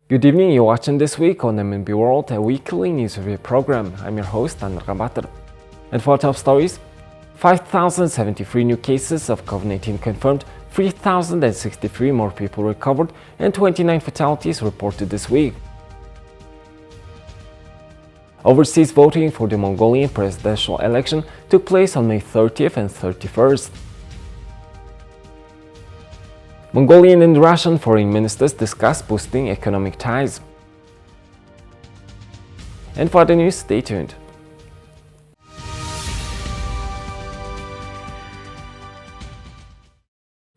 Good evening, you're watching This Week on MNB World, a weekly news review program. I'm your host, Anwar Gambatar. And for top stories, 5,073 new cases of COVID-19 confirmed, 3,063 more people recovered, and 29 fatalities reported this week. Overseas voting for the Mongolian presidential election took place on May 30th and 31st. Mongolian and Russian foreign ministers discuss boosting economic ties. And for the news, stay tuned.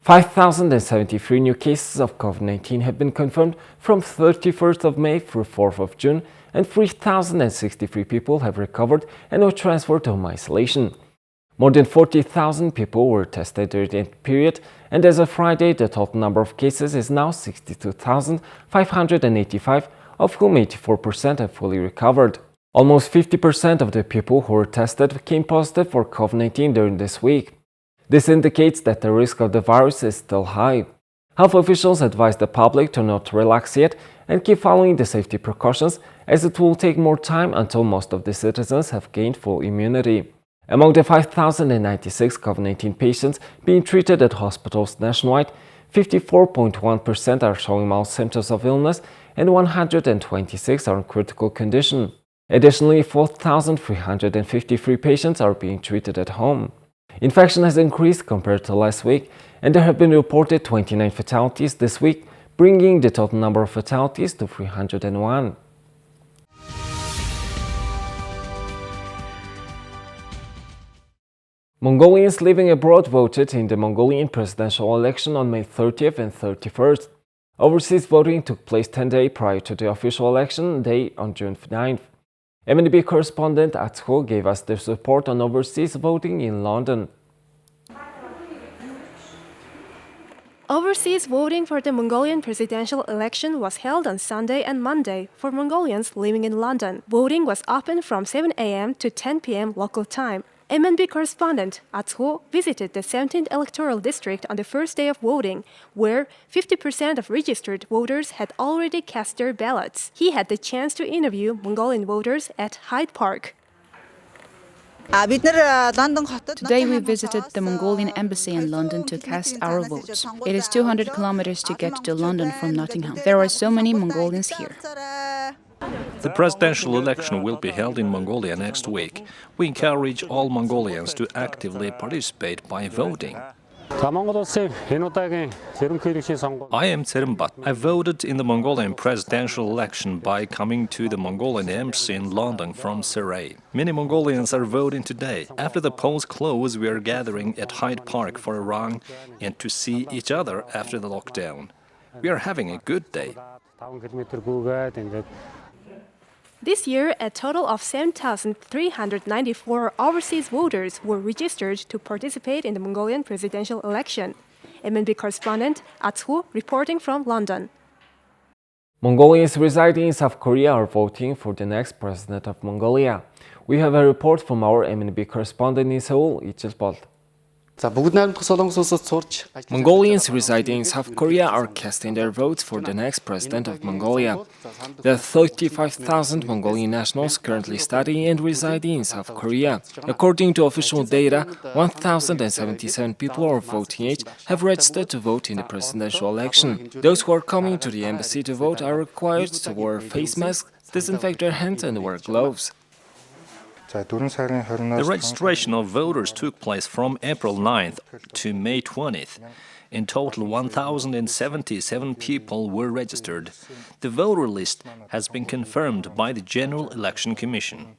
"5,073 new cases of COVID-19 have been confirmed from 31st of May through 4th of June, and 3,063 people have recovered and were transferred to home isolation. More than 40,000 people were tested during that period, and as of Friday, the total number of cases is now 62,585, of whom 84% have fully recovered. Almost 50% of the people who were tested came positive for COVID-19 during this week. This indicates that the risk of the virus is still high. Health officials advise the public to not relax yet and keep following the safety precautions, as it will take more time until most of the citizens have gained full immunity. Among the 5,096 COVID-19 patients being treated at hospitals nationwide, 54.1% are showing mild symptoms of illness and 126 are in critical condition. Additionally, 4,353 patients are being treated at home. Infection has increased compared to last week, and there have been reported 29 fatalities this week, bringing the total number of fatalities to 301. Mongolians living abroad voted in the Mongolian presidential election on May 30th and 31st. Overseas voting took place 10 days prior to the official election day on June 9th. MNB correspondent Atsuho gave us this report on overseas voting in London. Overseas voting for the Mongolian presidential election was held on Sunday and Monday for Mongolians living in London. Voting was open from 7 a.m. to 10 p.m. local time. MNB correspondent Atsuho visited the 17th electoral district on the first day of voting, where 50% of registered voters had already cast their ballots. He had the chance to interview Mongolian voters at Hyde Park. Today we visited the Mongolian embassy in London to cast our votes. It is 200 kilometers to get to London from Nottingham. There are so many Mongolians here. The presidential election will be held in Mongolia next week. We encourage all Mongolians to actively participate by voting. I am Tserimbat. I voted in the Mongolian presidential election by coming to the Mongolian embassy in London from Saray. Many Mongolians are voting today. After the polls close, we are gathering at Hyde Park for a run and to see each other after the lockdown. We are having a good day. This year, a total of 7,394 overseas voters were registered to participate in the Mongolian presidential election. MNB correspondent Atsuho reporting from London. Mongolians residing in South Korea are voting for the next president of Mongolia. We have a report from our MNB correspondent in Seoul, Ichilpol. Mongolians residing in South Korea are casting their votes for the next president of Mongolia. There are 35,000 Mongolian nationals currently studying and residing in South Korea. According to official data, 1,077 people of voting age have registered to vote in the presidential election. Those who are coming to the embassy to vote are required to wear face masks, disinfect their hands and wear gloves. The registration of voters took place from April 9th to May 20th. In total, 1,077 people were registered. The voter list has been confirmed by the General Election Commission.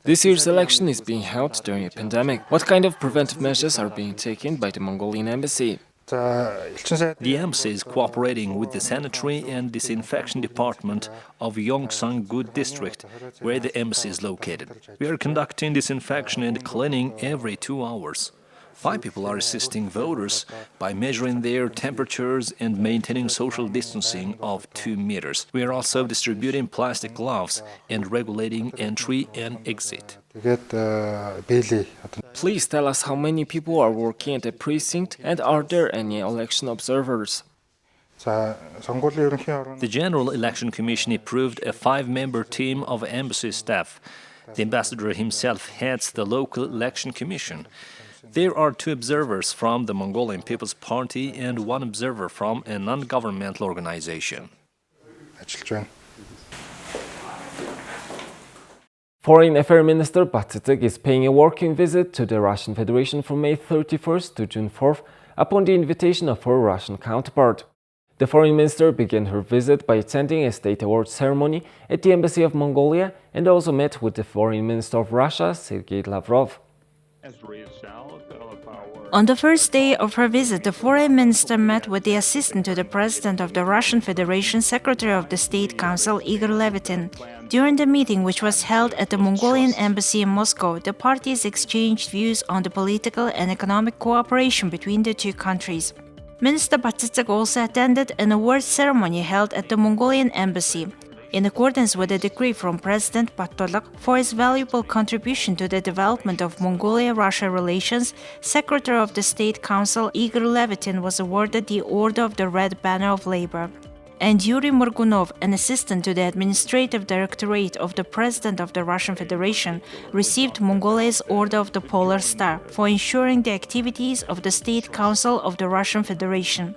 This year's election is being held during a pandemic. What kind of preventive measures are being taken by the Mongolian embassy? The embassy is cooperating with the sanitary and disinfection department of Yongsan-gu district, where the embassy is located. We are conducting disinfection and cleaning every 2 hours. 5 people are assisting voters by measuring their temperatures and maintaining social distancing of 2 meters. We are also distributing plastic gloves and regulating entry and exit. Please tell us how many people are working at the precinct and are there any election observers? The General Election Commission approved a 5-member team of embassy staff. The ambassador himself heads the local election commission. There are 2 observers from the Mongolian People's Party and 1 observer from a non-governmental organization. Foreign Affairs Minister Batsitik is paying a working visit to the Russian Federation from May 31st to June 4th upon the invitation of her Russian counterpart. The foreign minister began her visit by attending a state award ceremony at the Embassy of Mongolia and also met with the Foreign Minister of Russia, Sergei Lavrov. On the first day of her visit, the foreign minister met with the assistant to the president of the Russian Federation, Secretary of the State Council, Igor Levitin. During the meeting, which was held at the Mongolian embassy in Moscow, the parties exchanged views on the political and economic cooperation between the 2 countries. Minister Batsitik also attended an awards ceremony held at the Mongolian embassy. In accordance with a decree from President Patolak for his valuable contribution to the development of Mongolia-Russia relations, Secretary of the State Council Igor Levitin was awarded the Order of the Red Banner of Labor. And Yuri Morgunov, an assistant to the Administrative Directorate of the President of the Russian Federation, received Mongolia's Order of the Polar Star for ensuring the activities of the State Council of the Russian Federation.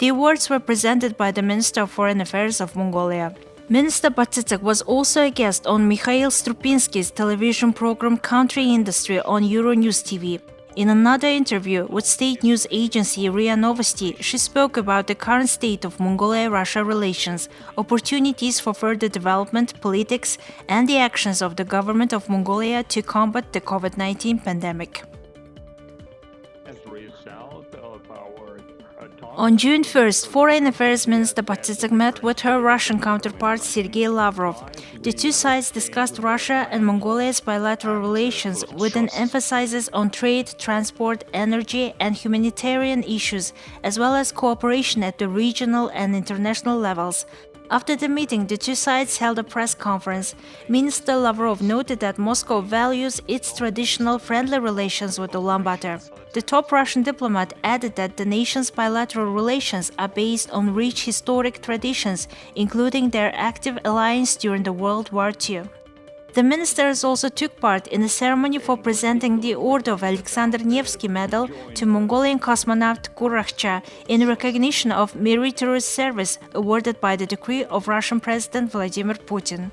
The awards were presented by the Minister of Foreign Affairs of Mongolia. Minister Batsitik was also a guest on Mikhail Strupinsky's television program Country Industry on Euronews TV. In another interview with state news agency RIA Novosti, she spoke about the current state of Mongolia-Russia relations, opportunities for further development, politics, and the actions of the government of Mongolia to combat the COVID-19 pandemic. On June 1st, Foreign Affairs Minister Batsitik met with her Russian counterpart Sergei Lavrov. The 2 sides discussed Russia and Mongolia's bilateral relations with an emphasis on trade, transport, energy, and humanitarian issues, as well as cooperation at the regional and international levels. After the meeting, the 2 sides held a press conference. Minister Lavrov noted that Moscow values its traditional friendly relations with Ulaanbaatar. The top Russian diplomat added that the nation's bilateral relations are based on rich historic traditions, including their active alliance during the World War II. The ministers also took part in a ceremony for presenting the Order of Alexander Nevsky Medal to Mongolian cosmonaut J.GURRAGCHAA in recognition of meritorious service awarded by the decree of Russian President Vladimir Putin.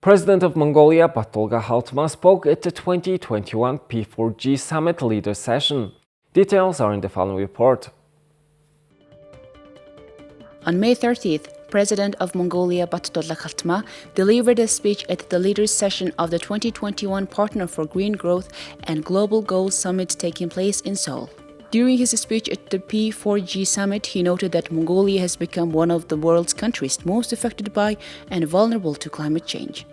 President of Mongolia Batolga Khaltma spoke at the 2021 P4G Summit Leaders Session. Details are in the following report. On May 30th, President of Mongolia Batolga Khaltma delivered a speech at the Leaders Session of the 2021 Partner for Green Growth and Global Goals Summit taking place in Seoul. During his speech at the P4G Summit, he noted that Mongolia has become one of the world's countries most affected by and vulnerable to climate change.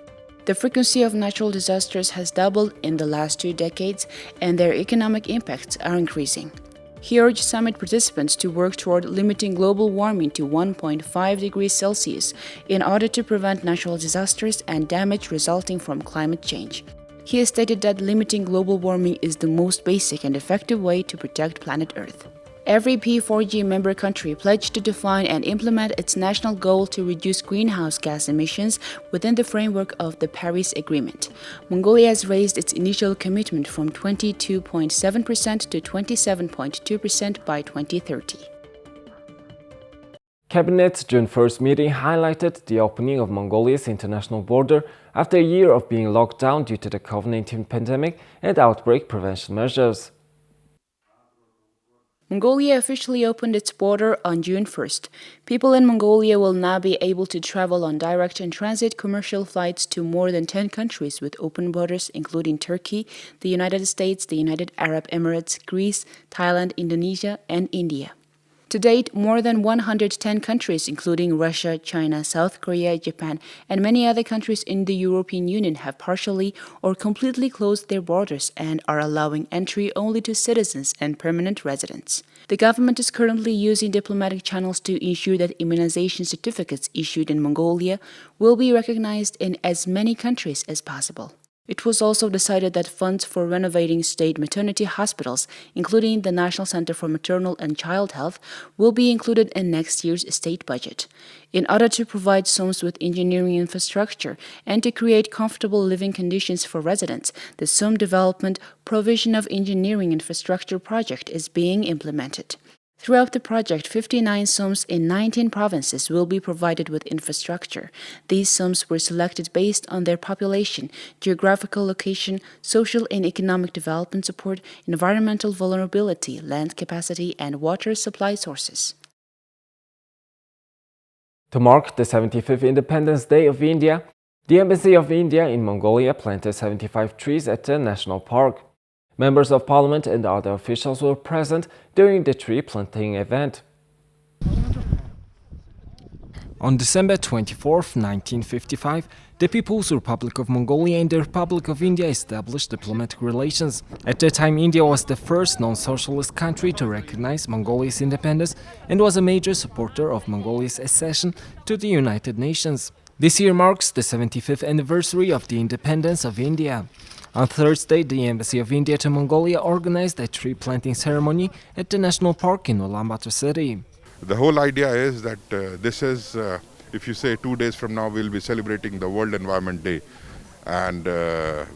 The frequency of natural disasters has doubled in the last 2 decades, and their economic impacts are increasing. He urged summit participants to work toward limiting global warming to 1.5 degrees Celsius in order to prevent natural disasters and damage resulting from climate change. He has stated that limiting global warming is the most basic and effective way to protect planet Earth. Every P4G member country pledged to define and implement its national goal to reduce greenhouse gas emissions within the framework of the Paris Agreement. Mongolia has raised its initial commitment from 22.7% to 27.2% by 2030. Cabinet's June 1st meeting highlighted the opening of Mongolia's international border after a year of being locked down due to the COVID-19 pandemic and outbreak prevention measures. Mongolia officially opened its border on June 1st. People in Mongolia will now be able to travel on direct and transit commercial flights to more than 10 countries with open borders, including Turkey, the United States, the United Arab Emirates, Greece, Thailand, Indonesia, and India. To date, more than 110 countries, including Russia, China, South Korea, Japan, and many other countries in the European Union, have partially or completely closed their borders and are allowing entry only to citizens and permanent residents. The government is currently using diplomatic channels to ensure that immunization certificates issued in Mongolia will be recognized in as many countries as possible. It was also decided that funds for renovating state maternity hospitals, including the National Center for Maternal and Child Health, will be included in next year's state budget. In order to provide SOMs with engineering infrastructure and to create comfortable living conditions for residents, the SOM Development Provision of Engineering Infrastructure project is being implemented. Throughout the project, 59 SOMs in 19 provinces will be provided with infrastructure. These SOMs were selected based on their population, geographical location, social and economic development support, environmental vulnerability, land capacity, and water supply sources. To mark the 75th Independence Day of India, the Embassy of India in Mongolia planted 75 trees at the national park. Members of Parliament and other officials were present during the tree planting event. On December 24, 1955, the People's Republic of Mongolia and the Republic of India established diplomatic relations. At that time, India was the first non-socialist country to recognize Mongolia's independence and was a major supporter of Mongolia's accession to the United Nations. This year marks the 75th anniversary of the independence of India. On Thursday, the Embassy of India to Mongolia organized a tree planting ceremony at the national park in Ulaanbaatar city. The whole idea is that this is, if you say 2 days from now, we'll be celebrating the World Environment Day. And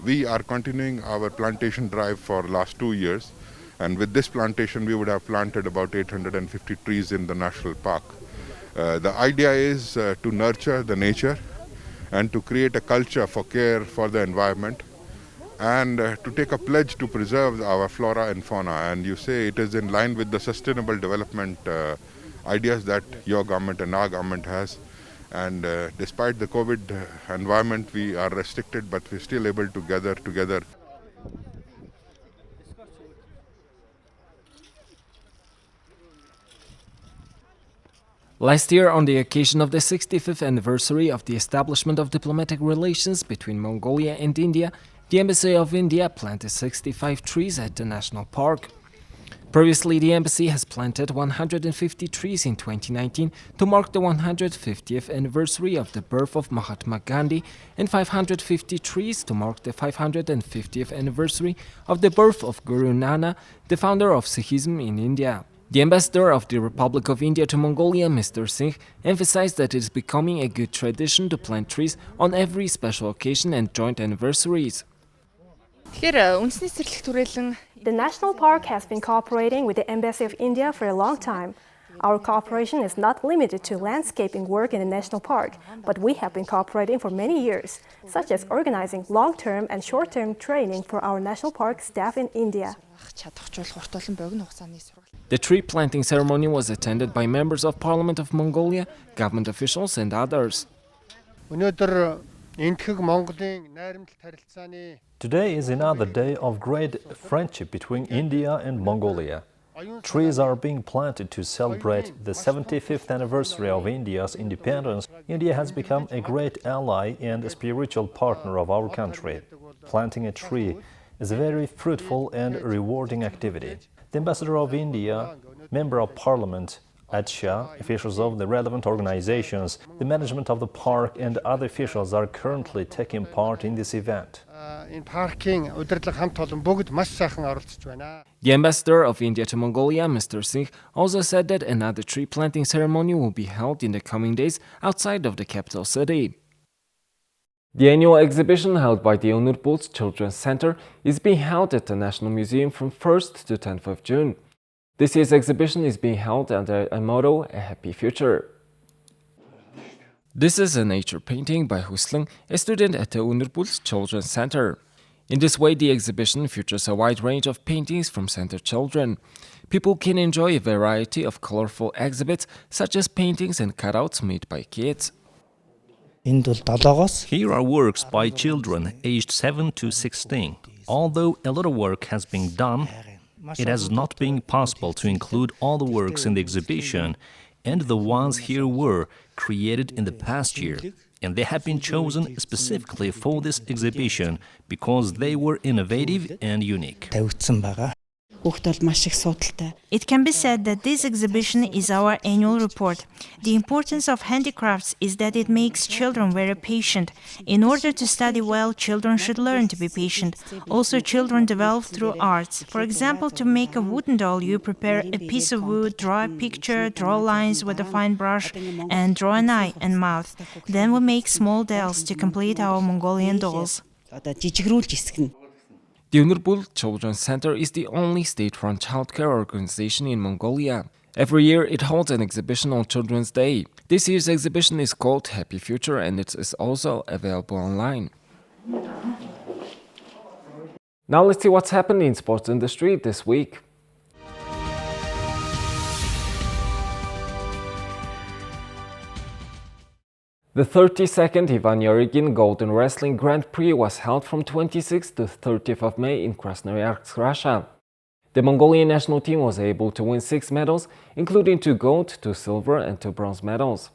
we are continuing our plantation drive for last 2 years. And with this plantation, we would have planted about 850 trees in the national park. The idea is to nurture the nature and to create a culture for care for the environment, and to take a pledge to preserve our flora and fauna. And you say it is in line with the sustainable development ideas that your government and our government has. And despite the COVID environment, we are restricted, but we're still able to gather together. Last year, on the occasion of the 65th anniversary of the establishment of diplomatic relations between Mongolia and India, the Embassy of India planted 65 trees at the national park. Previously, the embassy has planted 150 trees in 2019 to mark the 150th anniversary of the birth of Mahatma Gandhi and 550 trees to mark the 550th anniversary of the birth of Guru Nanak, the founder of Sikhism in India. The ambassador of the Republic of India to Mongolia, Mr. Singh, emphasized that it is becoming a good tradition to plant trees on every special occasion and joint anniversaries. The national park has been cooperating with the Embassy of India for a long time. Our cooperation is not limited to landscaping work in the national park, but we have been cooperating for many years, such as organizing long-term and short-term training for our national park staff in India. The tree planting ceremony was attended by members of Parliament of Mongolia, government officials and others. Today is another day of great friendship between India and Mongolia. Trees are being planted to celebrate the 75th anniversary of India's independence. India has become a great ally and a spiritual partner of our country. Planting a tree is a very fruitful and rewarding activity. The Ambassador of India, Member of Parliament, _GURRAGCHAA, officials of the relevant organizations, the management of the park and other officials are currently taking part in this event. The ambassador of India to Mongolia, Mr. Singh, also said that another tree planting ceremony will be held in the coming days outside of the capital city. The annual exhibition held by the Untitled Children's Center is being held at the National Museum from 1st to 10th of June. This year's exhibition is being held under a motto, A Happy Future. This is a nature painting by Husling, a student at the Untitled Children's Center. In this way, the exhibition features a wide range of paintings from center children. People can enjoy a variety of colorful exhibits, such as paintings and cutouts made by kids. Here are works by children aged 7 to 16. Although a lot of work has been done, it has not been possible to include all the works in the exhibition, and the ones here were created in the past year, and they have been chosen specifically for this exhibition because they were innovative and unique. It can be said that this exhibition is our annual report. The importance of handicrafts is that it makes children very patient. In order to study well, children should learn to be patient. Also, children develop through arts. For example, to make a wooden doll, you prepare a piece of wood, draw a picture, draw lines with a fine brush, and draw an eye and mouth. Then we make small dolls to complete our Mongolian dolls. The Untitled Children's Center is the only state-run childcare organization in Mongolia. Every year it holds an exhibition on Children's Day. This year's exhibition is called Happy Future and it is also available online. Now let's see what's happened in sports industry this week. The 32nd Ivan Yarygin Golden Wrestling Grand Prix was held from 26th to 30th of May in Krasnoyarsk, Russia. The Mongolian national team was able to win 6 medals, including 2 gold, 2 silver and 2 bronze medals.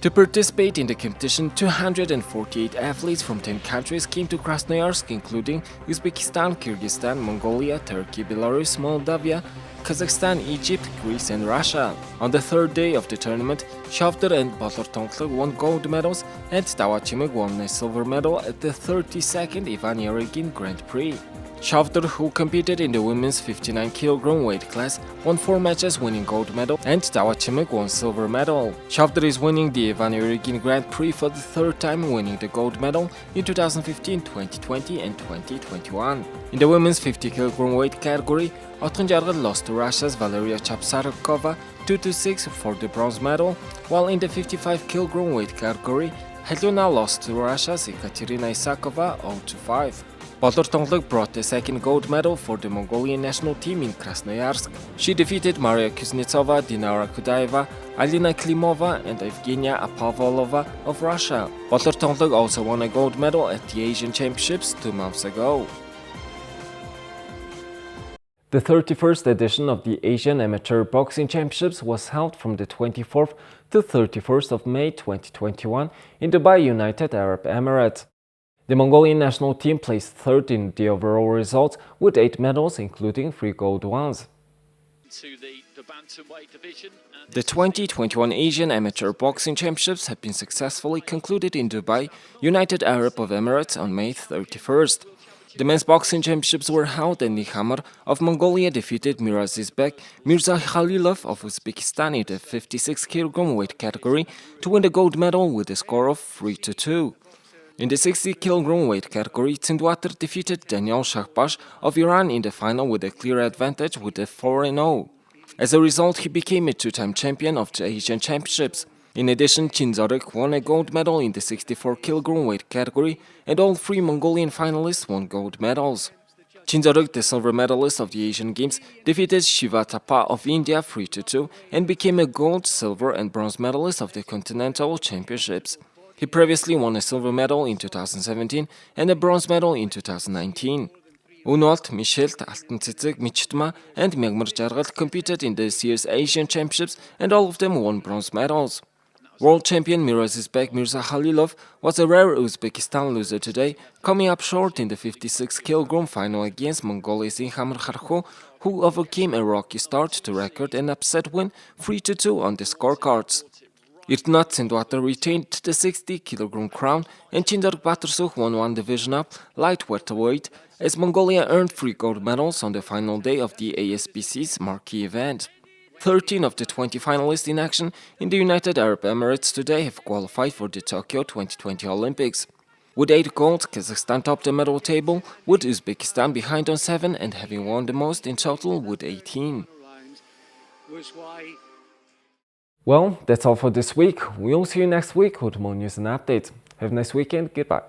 To participate in the competition, 248 athletes from 10 countries came to Krasnoyarsk, including Uzbekistan, Kyrgyzstan, Mongolia, Turkey, Belarus, Moldavia, Kazakhstan, Egypt, Greece and Russia. On the third day of the tournament, Shavdar and Balortonglug won gold medals and Tawachimig won a silver medal at the 32nd Ivan Yarygin Grand Prix. Shavdar, who competed in the women's 59 kg weight class, won 4 matches winning gold medal and Tawachimig won silver medal. Shavdar is winning the Ivan Yarygin Grand Prix for the 3rd time, winning the gold medal in 2015, 2020 and 2021. In the women's 50 kg weight category, Otkunjargal lost to Russia's Valeria Chapsarkova 2-6 for the bronze medal, while in the 55 kg weight category, Helena lost to Russia's Ekaterina Isakova 0-5. Balortonglug brought the 2nd gold medal for the Mongolian national team in Krasnoyarsk. She defeated Maria Kuznetsova, Dinara Kudaeva, Alina Klimova and Evgenia Apavolova of Russia. Balortonglug also won a gold medal at the Asian Championships 2 months ago. The 31st edition of the Asian Amateur Boxing Championships was held from the 24th to 31st of May 2021 in Dubai, United Arab Emirates. The Mongolian national team placed 3rd in the overall results with 8 medals, including 3 gold ones. The 2021 Asian Amateur Boxing Championships have been successfully concluded in Dubai, United Arab Emirates on May 31st. The men's boxing championships were held and Nikhamar of Mongolia defeated Mirazizbek Mirza Khalilov of Uzbekistan in the 56 kg weight category to win the gold medal with a score of 3-2. In the 60 kg weight category, Tsindwater defeated Daniel Shahbash of Iran in the final with a clear advantage with a 4-0. As a result, he became a 2-time champion of the Asian Championships. In addition, Chinzarek won a gold medal in the 64 kg weight category, and all 3 Mongolian finalists won gold medals. Chinzarek, the silver medalist of the Asian Games, defeated Shiva Thapa of India 3-2 and became a gold, silver and bronze medalist of the Continental Championships. He previously won a silver medal in 2017 and a bronze medal in 2019. Unolt, Michelt, Altentsitsig, Michtma and Myagmar Jargal competed in this year's Asian Championships and all of them won bronze medals. World champion Mirazizbek Mirza Khalilov was a rare Uzbekistan loser today, coming up short in the 56 kg final against Mongolia's Ilhamur Kharkho, who overcame a rocky start to record an upset win 3-2 on the scorecards. Irtnat Tsindwater retained the 60 kg crown and Chindark Batursuk won 1 division up, light welterweight, as Mongolia earned 3 gold medals on the final day of the ASBC's marquee event. 13 of the 20 finalists in action in the United Arab Emirates today have qualified for the Tokyo 2020 Olympics. With 8 gold, Kazakhstan topped the medal table, with Uzbekistan behind on 7 and having won the most in total with 18. Well, that's all for this week. We'll see you next week with more news and updates. Have a nice weekend. Goodbye.